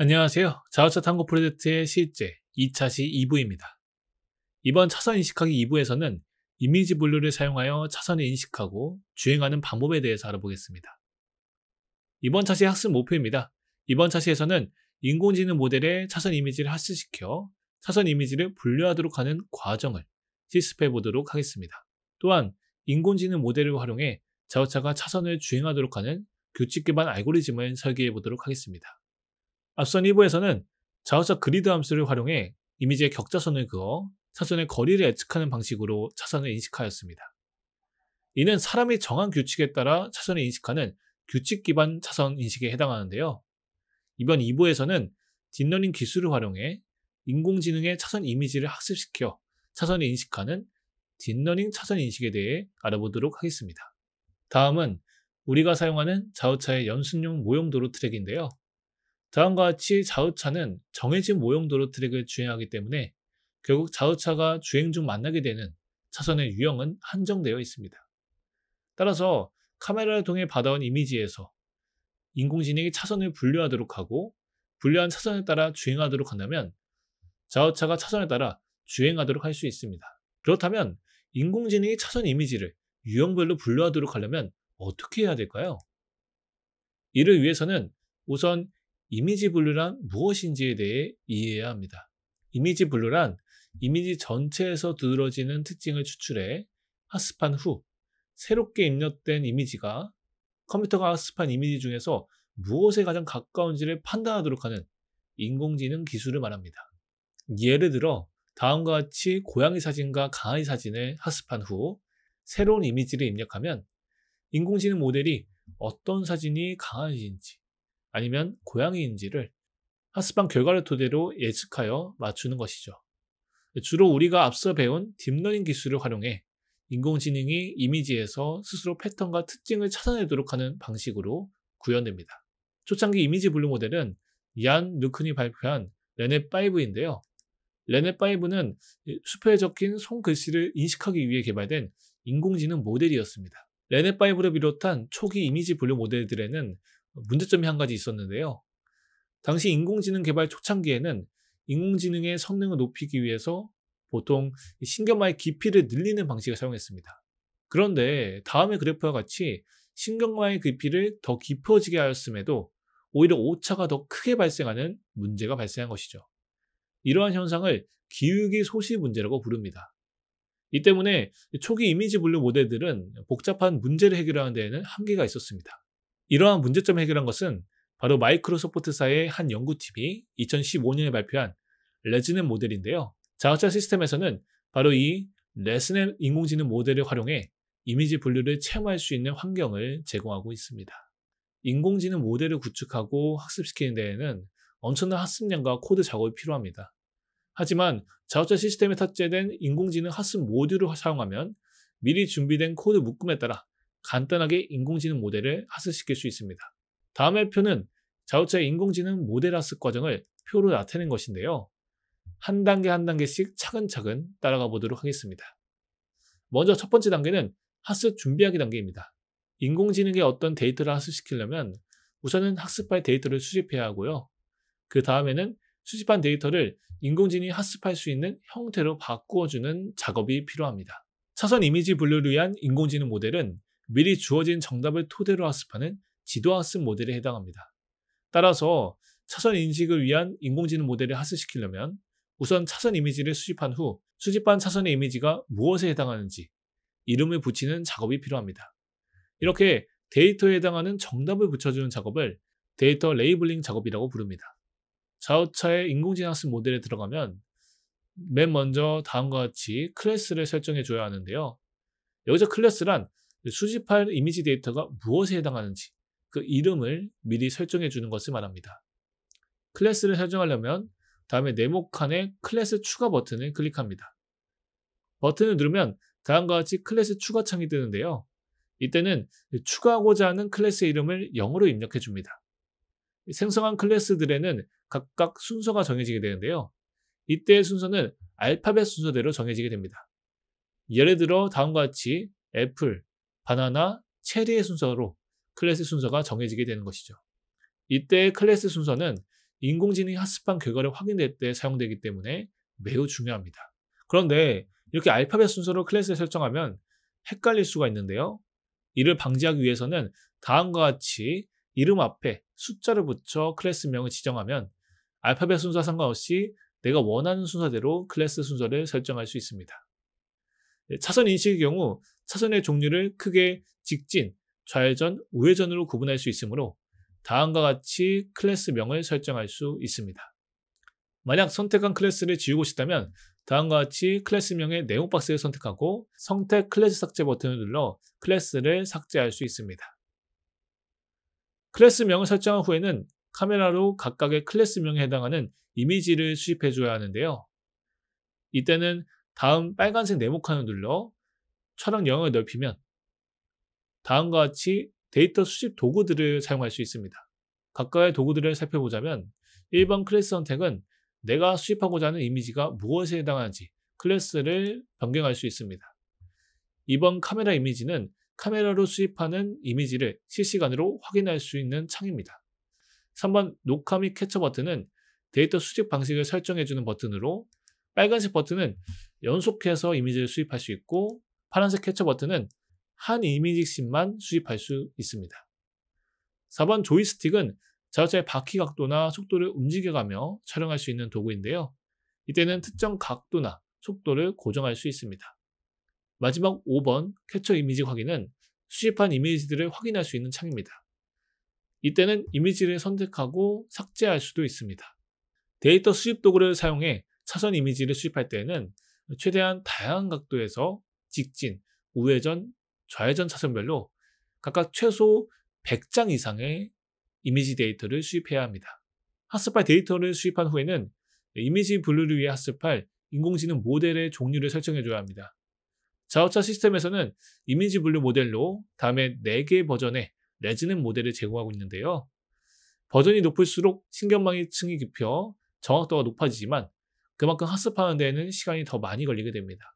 안녕하세요. 자동차 탐구 프로젝트의 실제 2차 시 2부입니다. 이번 차선 인식하기 2부에서는 이미지 분류를 사용하여 차선을 인식하고 주행하는 방법에 대해서 알아보겠습니다. 이번 차시의 학습 목표입니다. 이번 차시에서는 인공지능 모델의 차선 이미지를 학습시켜 차선 이미지를 분류하도록 하는 과정을 실습해 보도록 하겠습니다. 또한 인공지능 모델을 활용해 자동차가 차선을 주행하도록 하는 규칙 기반 알고리즘을 설계해 보도록 하겠습니다. 앞선 2부에서는 자동차 그리드 함수를 활용해 이미지에 격자선을 그어 차선의 거리를 예측하는 방식으로 차선을 인식하였습니다. 이는 사람이 정한 규칙에 따라 차선을 인식하는 규칙 기반 차선 인식에 해당하는데요. 이번 2부에서는 딥러닝 기술을 활용해 인공지능의 차선 이미지를 학습시켜 차선을 인식하는 딥러닝 차선 인식에 대해 알아보도록 하겠습니다. 다음은 우리가 사용하는 자동차의 연습용 모형도로 트랙인데요. 다음과 같이 자동차는 정해진 모형도로 트랙을 주행하기 때문에 결국 자동차가 주행 중 만나게 되는 차선의 유형은 한정되어 있습니다. 따라서 카메라를 통해 받아온 이미지에서 인공지능이 차선을 분류하도록 하고 분류한 차선에 따라 주행하도록 한다면 자동차가 차선에 따라 주행하도록 할 수 있습니다. 그렇다면 인공지능이 차선 이미지를 유형별로 분류하도록 하려면 어떻게 해야 될까요? 이를 위해서는 우선 이미지 분류란 무엇인지에 대해 이해해야 합니다. 이미지 분류란 이미지 전체에서 두드러지는 특징을 추출해 학습한 후 새롭게 입력된 이미지가 컴퓨터가 학습한 이미지 중에서 무엇에 가장 가까운지를 판단하도록 하는 인공지능 기술을 말합니다. 예를 들어 다음과 같이 고양이 사진과 강아지 사진을 학습한 후 새로운 이미지를 입력하면 인공지능 모델이 어떤 사진이 강아지인지 아니면 고양이인지를 학습한 결과를 토대로 예측하여 맞추는 것이죠. 주로 우리가 앞서 배운 딥러닝 기술을 활용해 인공지능이 이미지에서 스스로 패턴과 특징을 찾아내도록 하는 방식으로 구현됩니다. 초창기 이미지 분류 모델은 이안 르큰이 발표한 레넷5인데요. 레넷5는 수표에 적힌 손글씨를 인식하기 위해 개발된 인공지능 모델이었습니다. 레넷5를 비롯한 초기 이미지 분류 모델들에는 문제점이 한 가지 있었는데요. 당시 인공지능 개발 초창기에는 인공지능의 성능을 높이기 위해서 보통 신경망의 깊이를 늘리는 방식을 사용했습니다. 그런데 다음의 그래프와 같이 신경망의 깊이를 더 깊어지게 하였음에도 오히려 오차가 더 크게 발생하는 문제가 발생한 것이죠. 이러한 현상을 기울기 소시 문제라고 부릅니다. 이 때문에 초기 이미지 분류 모델들은 복잡한 문제를 해결하는 데에는 한계가 있었습니다. 이러한 문제점을 해결한 것은 바로 마이크로소프트사의 한 연구팀이 2015년에 발표한 레즈넷 모델인데요. 자동차 시스템에서는 바로 이 레즈넷 인공지능 모델을 활용해 이미지 분류를 체험할 수 있는 환경을 제공하고 있습니다. 인공지능 모델을 구축하고 학습시키는 데에는 엄청난 학습량과 코드 작업이 필요합니다. 하지만 자동차 시스템에 탑재된 인공지능 학습 모듈을 사용하면 미리 준비된 코드 묶음에 따라 간단하게 인공지능 모델을 학습시킬 수 있습니다. 다음의 표는 자동차의 인공지능 모델 학습 과정을 표로 나타낸 것인데요. 한 단계 한 단계씩 차근차근 따라가 보도록 하겠습니다. 먼저 첫 번째 단계는 학습 준비하기 단계입니다. 인공지능의 어떤 데이터를 학습시키려면 우선은 학습할 데이터를 수집해야 하고요. 그 다음에는 수집한 데이터를 인공지능이 학습할 수 있는 형태로 바꾸어주는 작업이 필요합니다. 차선 이미지 분류를 위한 인공지능 모델은 미리 주어진 정답을 토대로 학습하는 지도학습 모델에 해당합니다. 따라서 차선 인식을 위한 인공지능 모델을 학습시키려면 우선 차선 이미지를 수집한 후 수집한 차선의 이미지가 무엇에 해당하는지 이름을 붙이는 작업이 필요합니다. 이렇게 데이터에 해당하는 정답을 붙여주는 작업을 데이터 레이블링 작업이라고 부릅니다. 자동차의 인공지능 학습 모델에 들어가면 맨 먼저 다음과 같이 클래스를 설정해 줘야 하는데요. 여기서 클래스란 수집할 이미지 데이터가 무엇에 해당하는지 그 이름을 미리 설정해 주는 것을 말합니다. 클래스를 설정하려면 다음에 네모칸의 클래스 추가 버튼을 클릭합니다. 버튼을 누르면 다음과 같이 클래스 추가 창이 뜨는데요. 이때는 추가하고자 하는 클래스의 이름을 0으로 입력해 줍니다. 생성한 클래스들에는 각각 순서가 정해지게 되는데요. 이때의 순서는 알파벳 순서대로 정해지게 됩니다. 예를 들어 다음과 같이 애플, 바나나, 체리의 순서로 클래스 순서가 정해지게 되는 것이죠. 이때의 클래스 순서는 인공지능이 학습한 결과를 확인할 때 사용되기 때문에 매우 중요합니다. 그런데 이렇게 알파벳 순서로 클래스를 설정하면 헷갈릴 수가 있는데요. 이를 방지하기 위해서는 다음과 같이 이름 앞에 숫자를 붙여 클래스명을 지정하면 알파벳 순서와 상관없이 내가 원하는 순서대로 클래스 순서를 설정할 수 있습니다. 차선 인식의 경우 차선의 종류를 크게 직진, 좌회전, 우회전으로 구분할 수 있으므로 다음과 같이 클래스명을 설정할 수 있습니다. 만약 선택한 클래스를 지우고 싶다면 다음과 같이 클래스명의 네모 박스를 선택하고 선택 클래스 삭제 버튼을 눌러 클래스를 삭제할 수 있습니다. 클래스명을 설정한 후에는 카메라로 각각의 클래스명에 해당하는 이미지를 수집해 줘야 하는데요. 이때는 다음 빨간색 네모 칸을 눌러 촬영 영역을 넓히면 다음과 같이 데이터 수집 도구들을 사용할 수 있습니다. 각각의 도구들을 살펴보자면 1번 클래스 선택은 내가 수집하고자 하는 이미지가 무엇에 해당하는지 클래스를 변경할 수 있습니다. 2번 카메라 이미지는 카메라로 수집하는 이미지를 실시간으로 확인할 수 있는 창입니다. 3번 녹화 및 캡처 버튼은 데이터 수집 방식을 설정해주는 버튼으로 빨간색 버튼은 연속해서 이미지를 수집할 수 있고 파란색 캡처 버튼은 한 이미지씩만 수집할 수 있습니다. 4번 조이스틱은 자동차의 바퀴 각도나 속도를 움직여가며 촬영할 수 있는 도구인데요. 이때는 특정 각도나 속도를 고정할 수 있습니다. 마지막 5번 캡처 이미지 확인은 수집한 이미지들을 확인할 수 있는 창입니다. 이때는 이미지를 선택하고 삭제할 수도 있습니다. 데이터 수집 도구를 사용해 차선 이미지를 수집할 때에는 최대한 다양한 각도에서 직진, 우회전, 좌회전 차선별로 각각 최소 100장 이상의 이미지 데이터를 수집해야 합니다. 학습할 데이터를 수집한 후에는 이미지 분류를 위해 학습할 인공지능 모델의 종류를 설정해줘야 합니다. 자동차 시스템에서는 이미지 분류 모델로 다음에 4개 버전의 레즈넨 모델을 제공하고 있는데요. 버전이 높을수록 신경망이 층이 깊여 정확도가 높아지지만 그만큼 학습하는 데에는 시간이 더 많이 걸리게 됩니다.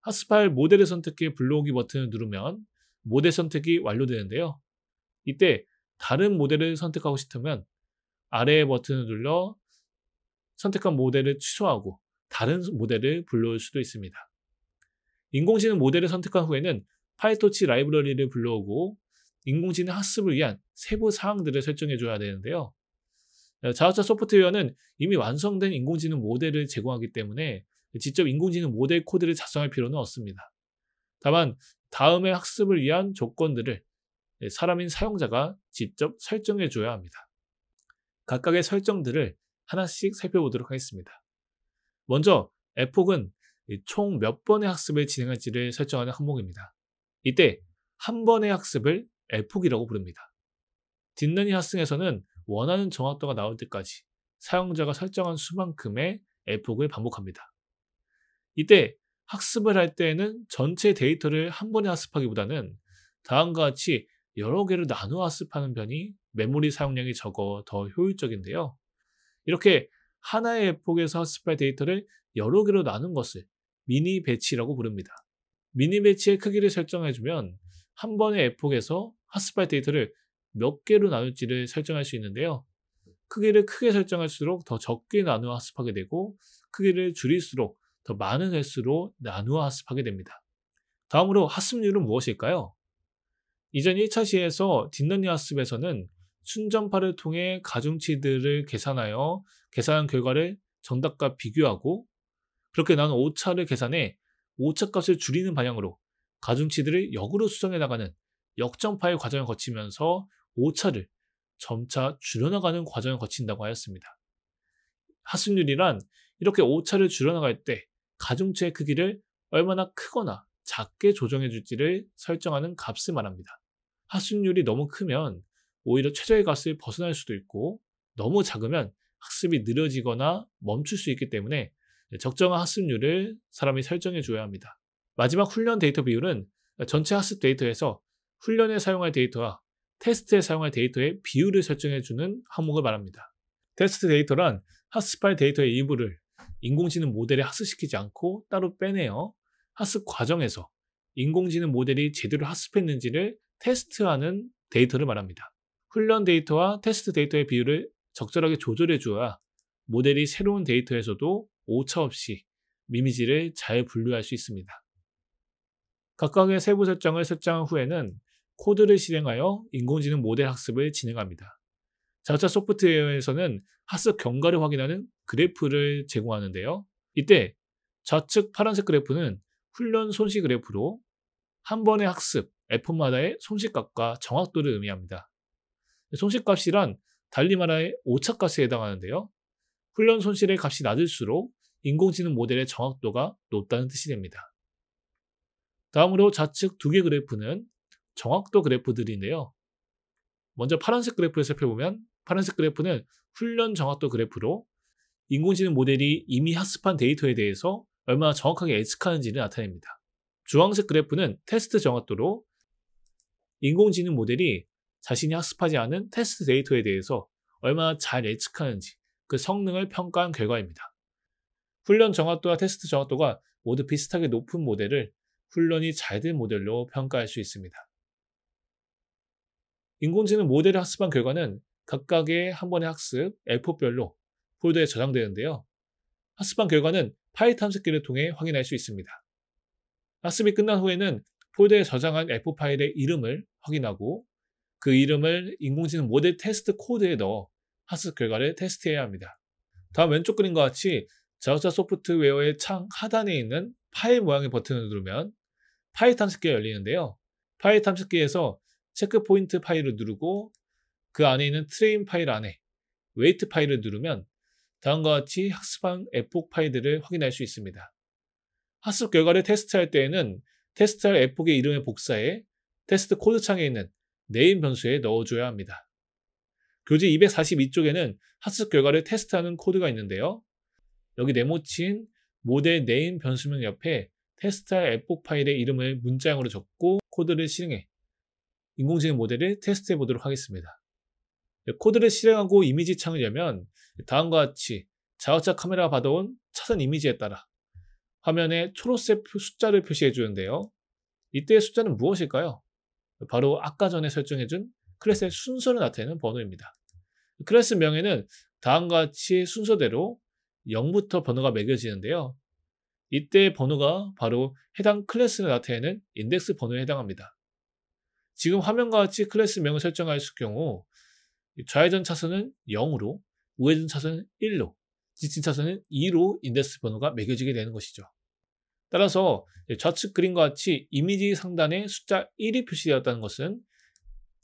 학습할 모델을 선택해 불러오기 버튼을 누르면 모델 선택이 완료되는데요. 이때 다른 모델을 선택하고 싶으면 아래의 버튼을 눌러 선택한 모델을 취소하고 다른 모델을 불러올 수도 있습니다. 인공지능 모델을 선택한 후에는 파이토치 라이브러리를 불러오고 인공지능 학습을 위한 세부 사항들을 설정해 줘야 되는데요. 자동차 소프트웨어는 이미 완성된 인공지능 모델을 제공하기 때문에 직접 인공지능 모델 코드를 작성할 필요는 없습니다. 다만 다음의 학습을 위한 조건들을 사람인 사용자가 직접 설정해 줘야 합니다. 각각의 설정들을 하나씩 살펴보도록 하겠습니다. 먼저 에폭은 총 몇 번의 학습을 진행할지를 설정하는 항목입니다. 이때 한 번의 학습을 에폭이라고 부릅니다. 딥러닝 학습에서는 원하는 정확도가 나올 때까지 사용자가 설정한 수만큼의 에폭을 반복합니다. 이때 학습을 할 때에는 전체 데이터를 한 번에 학습하기보다는 다음과 같이 여러 개로 나누어 학습하는 편이 메모리 사용량이 적어 더 효율적인데요. 이렇게 하나의 에폭에서 학습할 데이터를 여러 개로 나눈 것을 미니 배치라고 부릅니다. 미니 배치의 크기를 설정해주면 한 번의 에폭에서 학습할 데이터를 몇 개로 나눌지를 설정할 수 있는데요. 크기를 크게 설정할수록 더 적게 나누어 학습하게 되고 크기를 줄일수록 더 많은 횟수로 나누어 학습하게 됩니다. 다음으로 학습률은 무엇일까요? 이전 1차 시에서 딥러닝 학습에서는 순전파를 통해 가중치들을 계산하여 계산한 결과를 정답과 비교하고 그렇게 나눈 오차를 계산해 오차 값을 줄이는 방향으로 가중치들을 역으로 수정해 나가는 역전파의 과정을 거치면서 오차를 점차 줄여나가는 과정을 거친다고 하였습니다. 학습률이란 이렇게 오차를 줄여나갈 때 가중치의 크기를 얼마나 크거나 작게 조정해 줄지를 설정하는 값을 말합니다. 학습률이 너무 크면 오히려 최저의 값을 벗어날 수도 있고 너무 작으면 학습이 느려지거나 멈출 수 있기 때문에 적정한 학습률을 사람이 설정해 줘야 합니다. 마지막 훈련 데이터 비율은 전체 학습 데이터에서 훈련에 사용할 데이터와 테스트에 사용할 데이터의 비율을 설정해 주는 항목을 말합니다. 테스트 데이터란 학습할 데이터의 일부를 인공지능 모델에 학습시키지 않고 따로 빼내어 학습 과정에서 인공지능 모델이 제대로 학습했는지를 테스트하는 데이터를 말합니다. 훈련 데이터와 테스트 데이터의 비율을 적절하게 조절해 주어야 모델이 새로운 데이터에서도 오차 없이 이미지를 잘 분류할 수 있습니다. 각각의 세부 설정을 설정한 후에는 코드를 실행하여 인공지능 모델 학습을 진행합니다. 자동차 소프트웨어에서는 학습 경과를 확인하는 그래프를 제공하는데요. 이때 좌측 파란색 그래프는 훈련 손실 그래프로 한 번의 학습, F마다의 손실값과 정확도를 의미합니다. 손실값이란 달리 말하여 오차값에 해당하는데요. 훈련 손실의 값이 낮을수록 인공지능 모델의 정확도가 높다는 뜻이 됩니다. 다음으로 좌측 두 개 그래프는 정확도 그래프들인데요. 먼저 파란색 그래프를 살펴보면 파란색 그래프는 훈련 정확도 그래프로 인공지능 모델이 이미 학습한 데이터에 대해서 얼마나 정확하게 예측하는지를 나타냅니다. 주황색 그래프는 테스트 정확도로 인공지능 모델이 자신이 학습하지 않은 테스트 데이터에 대해서 얼마나 잘 예측하는지 그 성능을 평가한 결과입니다. 훈련 정확도와 테스트 정확도가 모두 비슷하게 높은 모델을 훈련이 잘 된 모델로 평가할 수 있습니다. 인공지능 모델을 학습한 결과는 각각의 한 번의 학습, F별로 폴더에 저장되는데요. 학습한 결과는 파일 탐색기를 통해 확인할 수 있습니다. 학습이 끝난 후에는 폴더에 저장한 F 파일의 이름을 확인하고 그 이름을 인공지능 모델 테스트 코드에 넣어 학습 결과를 테스트해야 합니다. 다음 왼쪽 그림과 같이 자동차 소프트웨어의 창 하단에 있는 파일 모양의 버튼을 누르면 파일 탐색기가 열리는데요. 파일 탐색기에서 체크 포인트 파일을 누르고 그 안에 있는 트레인 파일 안에 웨이트 파일을 누르면 다음과 같이 학습한 에폭 파일들을 확인할 수 있습니다. 학습 결과를 테스트할 때에는 테스트할 에폭의 이름을 복사해 테스트 코드 창에 있는 네임 변수에 넣어줘야 합니다. 교재 242쪽에는 학습 결과를 테스트하는 코드가 있는데요. 여기 네모친 모델 네임 변수명 옆에 테스트할 에폭 파일의 이름을 문자형으로 적고 코드를 실행해 인공지능 모델을 테스트해 보도록 하겠습니다. 코드를 실행하고 이미지 창을 열면 다음과 같이 자동차 카메라가 받아온 차선 이미지에 따라 화면에 초록색 숫자를 표시해 주는데요. 이때의 숫자는 무엇일까요? 바로 아까 전에 설정해준 클래스의 순서를 나타내는 번호입니다. 클래스 명에는 다음과 같이 순서대로 0부터 번호가 매겨지는데요. 이때의 번호가 바로 해당 클래스를 나타내는 인덱스 번호에 해당합니다. 지금 화면과 같이 클래스 명을 설정할 경우 좌회전 차선은 0으로, 우회전 차선은 1로, 직진 차선은 2로 인덱스 번호가 매겨지게 되는 것이죠. 따라서 좌측 그림과 같이 이미지 상단에 숫자 1이 표시되었다는 것은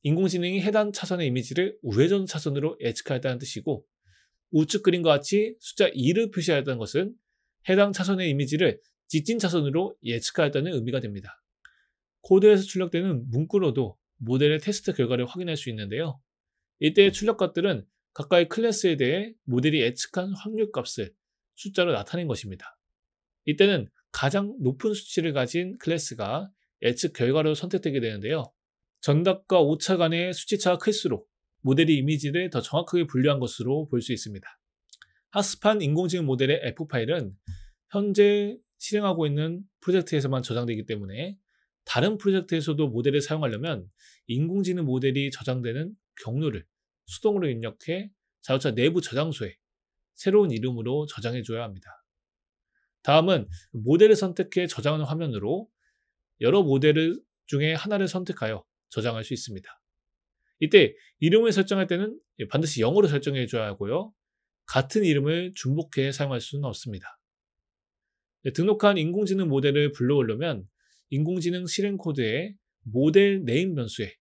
인공지능이 해당 차선의 이미지를 우회전 차선으로 예측하였다는 뜻이고, 우측 그림과 같이 숫자 2를 표시하였다는 것은 해당 차선의 이미지를 직진 차선으로 예측하였다는 의미가 됩니다. 코드에서 출력되는 문구로도 모델의 테스트 결과를 확인할 수 있는데요. 이때의 출력값들은 각각의 클래스에 대해 모델이 예측한 확률값을 숫자로 나타낸 것입니다. 이때는 가장 높은 수치를 가진 클래스가 예측 결과로 선택되게 되는데요. 정답과 오차 간의 수치차가 클수록 모델이 이미지를 더 정확하게 분류한 것으로 볼 수 있습니다. 학습한 인공지능 모델의 F 파일은 현재 실행하고 있는 프로젝트에서만 저장되기 때문에 다른 프로젝트에서도 모델을 사용하려면 인공지능 모델이 저장되는 경로를 수동으로 입력해 자동차 내부 저장소에 새로운 이름으로 저장해 줘야 합니다. 다음은 모델을 선택해 저장하는 화면으로 여러 모델 중에 하나를 선택하여 저장할 수 있습니다. 이때 이름을 설정할 때는 반드시 영어로 설정해 줘야 하고요. 같은 이름을 중복해 사용할 수는 없습니다. 등록한 인공지능 모델을 불러오려면 인공지능 실행 코드에 모델 네임 변수에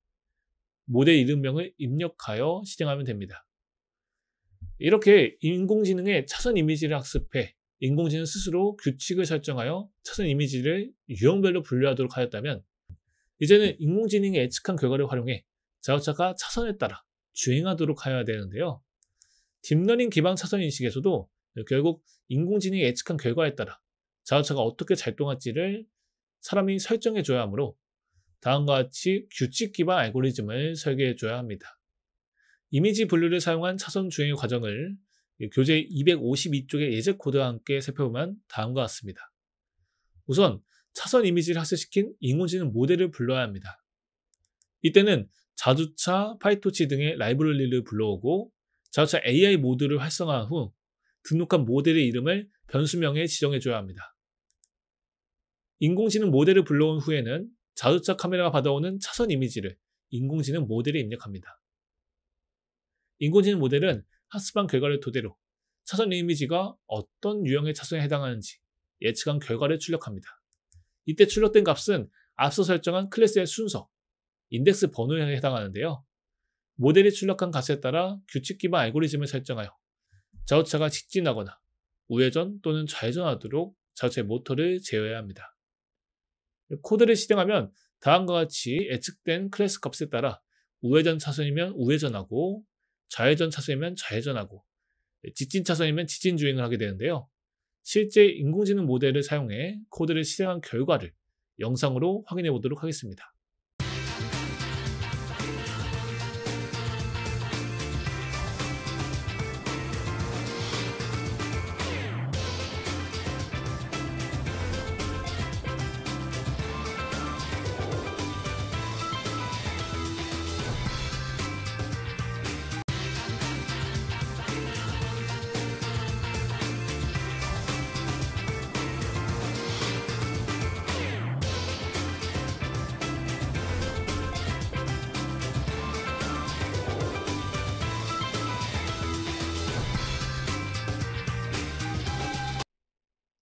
모델 이름명을 입력하여 실행하면 됩니다. 이렇게 인공지능의 차선 이미지를 학습해 인공지능 스스로 규칙을 설정하여 차선 이미지를 유형별로 분류하도록 하였다면 이제는 인공지능의 예측한 결과를 활용해 자동차가 차선에 따라 주행하도록 하여야 되는데요. 딥러닝 기반 차선 인식에서도 결국 인공지능이 예측한 결과에 따라 자동차가 어떻게 작동할지를 사람이 설정해 줘야 하므로 다음과 같이 규칙 기반 알고리즘을 설계해 줘야 합니다. 이미지 분류를 사용한 차선 주행의 과정을 교재 252쪽의 예제 코드와 함께 살펴보면 다음과 같습니다. 우선 차선 이미지를 학습시킨 인공지능 모델을 불러야 합니다. 이때는 자두차, 파이토치 등의 라이브러리를 불러오고 자동차 AI 모드를 활성화한 후 등록한 모델의 이름을 변수명에 지정해줘야 합니다. 인공지능 모델을 불러온 후에는 자동차 카메라가 받아오는 차선 이미지를 인공지능 모델에 입력합니다. 인공지능 모델은 학습한 결과를 토대로 차선 이미지가 어떤 유형의 차선에 해당하는지 예측한 결과를 출력합니다. 이때 출력된 값은 앞서 설정한 클래스의 순서, 인덱스 번호에 해당하는데요. 모델이 출력한 값에 따라 규칙 기반 알고리즘을 설정하여 자동차가 직진하거나 우회전 또는 좌회전하도록 자동차의 모터를 제어해야 합니다. 코드를 실행하면 다음과 같이 예측된 클래스 값에 따라 우회전 차선이면 우회전하고 좌회전 차선이면 좌회전하고 직진 차선이면 직진 주행을 하게 되는데요. 실제 인공지능 모델을 사용해 코드를 실행한 결과를 영상으로 확인해 보도록 하겠습니다.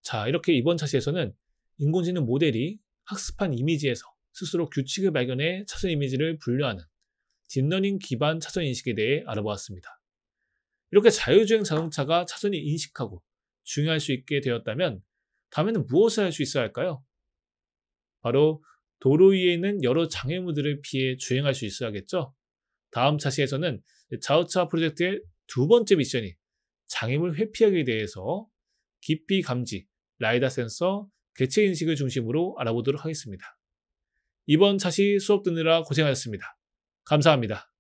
자, 이렇게 이번 차시에서는 인공지능 모델이 학습한 이미지에서 스스로 규칙을 발견해 차선 이미지를 분류하는 딥러닝 기반 차선 인식에 대해 알아보았습니다. 이렇게 자율주행 자동차가 차선을 인식하고 주행할 수 있게 되었다면 다음에는 무엇을 할 수 있어야 할까요? 바로 도로 위에 있는 여러 장애물들을 피해 주행할 수 있어야겠죠? 다음 차시에서는 자동차 프로젝트의 두 번째 미션인 장애물 회피하기에 대해서 깊이 감지, 라이다 센서, 객체 인식을 중심으로 알아보도록 하겠습니다. 이번 차시 수업 듣느라 고생하셨습니다. 감사합니다.